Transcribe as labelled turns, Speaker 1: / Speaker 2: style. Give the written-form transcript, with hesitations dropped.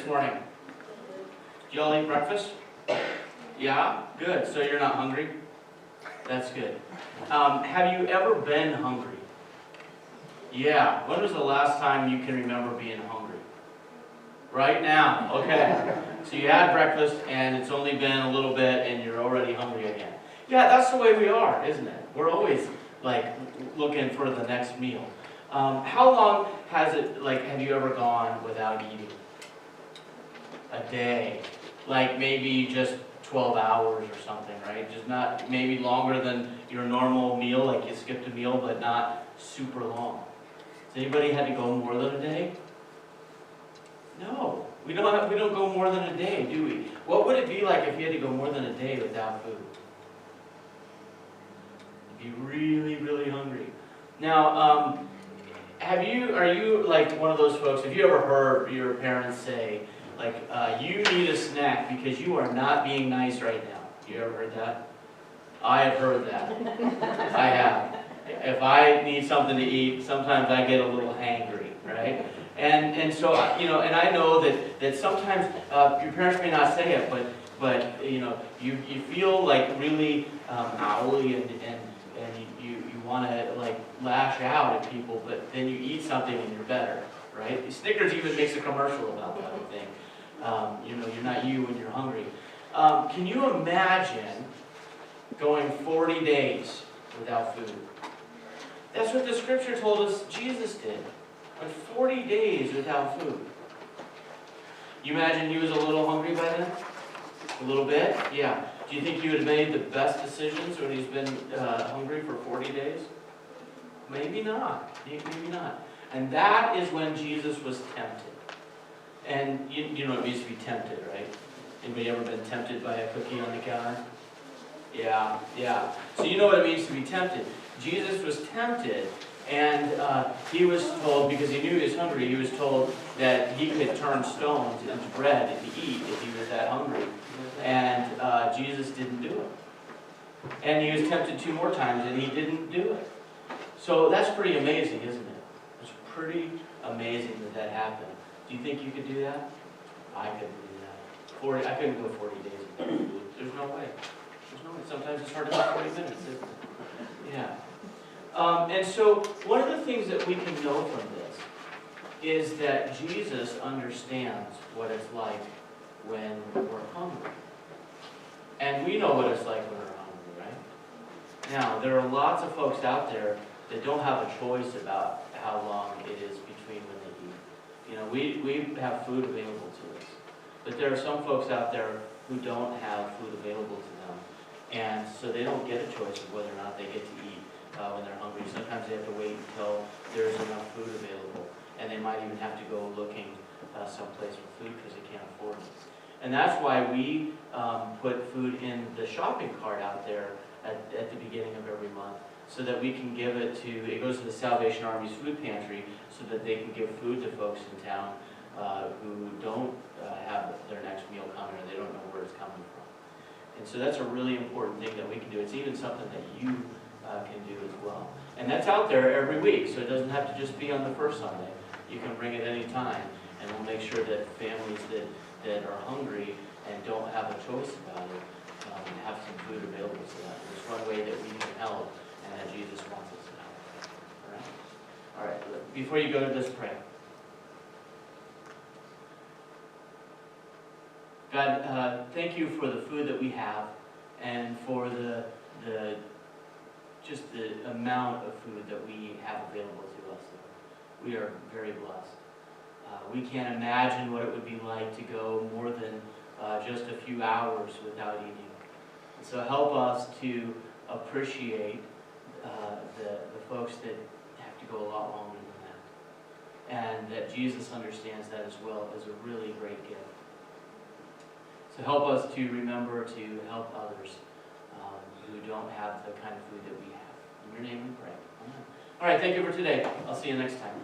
Speaker 1: this morning? Did y'all eat breakfast? Yeah? Good. So you're not hungry? That's good. Have you ever been hungry? Yeah. When was the last time you can remember being hungry? Right now. Okay. So you had breakfast and it's only been a little bit and you're already hungry again. Yeah, that's the way we are, isn't it? We're always like looking for the next meal. How long has it, have you ever gone without eating? A day. Like maybe just 12 hours or something, right? Just not, maybe longer than your normal meal, like you skipped a meal, but not super long. Has anybody had to go more than a day? No. We don't go more than a day, do we? What would it be like if you had to go more than a day without food? You'd be really, really hungry. Now, are you like one of those folks, have you ever heard your parents say, you need a snack because you are not being nice right now? You ever heard that? I have heard that. I have. If I need something to eat, sometimes I get a little hangry, right? And so, and I know that sometimes your parents may not say it, but you feel like really owly and you want to lash out at people, but then you eat something and you're better, right? Snickers even makes a commercial about that, I think. You're not you when you're hungry. Can you imagine going 40 days without food? That's what the scripture told us Jesus did. Went 40 days without food. You imagine he was a little hungry by then? A little bit? Yeah. Do you think he would have made the best decisions when he's been hungry for 40 days? Maybe not. Maybe not. And that is when Jesus was tempted. And you know what it means to be tempted, right? Anybody ever been tempted by a cookie on the counter? Yeah. So you know what it means to be tempted. Jesus was tempted, and he was told, because he knew he was hungry, he was told that he could turn stones into bread to eat if he was that hungry. And Jesus didn't do it. And he was tempted 2 more times, and he didn't do it. So that's pretty amazing, isn't it? It's pretty amazing that happened. Do you think you could do that? I couldn't do that. I couldn't go 40 days without food. There's no way. Sometimes it's hard to go 40 minutes, isn't it? Yeah. And so one of the things that we can know from this is that Jesus understands what it's like when we're hungry. And we know what it's like when we're hungry, right? Now, there are lots of folks out there that don't have a choice about how long it is between when they eat. We have food available to us. But there are some folks out there who don't have food available to them. And so they don't get a choice of whether or not they get to eat when they're hungry. Sometimes they have to wait until there's enough food available. And they might even have to go looking someplace for food because they can't afford it. And that's why we put food in the shopping cart out there at the beginning of every month, so that we can give it goes to the Salvation Army's food pantry, so that they can give food to folks in town who don't have their next meal coming, or they don't know where it's coming from. And so that's a really important thing that we can do. It's even something that you can do as well. And that's out there every week, so it doesn't have to just be on the first Sunday. You can bring it any time, and we'll make sure that families that are hungry and don't have a choice about it have some food available to them. It's one way that we can help, and that Jesus wants us to help. All right. Before you go to this, pray. God, thank you for the food that we have, and for the amount of food that we have available to us. We are very blessed. We can't imagine what it would be like to go more than just a few hours without eating. And so help us to appreciate the folks that have to go a lot longer than that. And that Jesus understands that as well as a really great gift. So help us to remember to help others who don't have the kind of food that we have. In your name we pray. Amen. All right, thank you for today. I'll see you next time.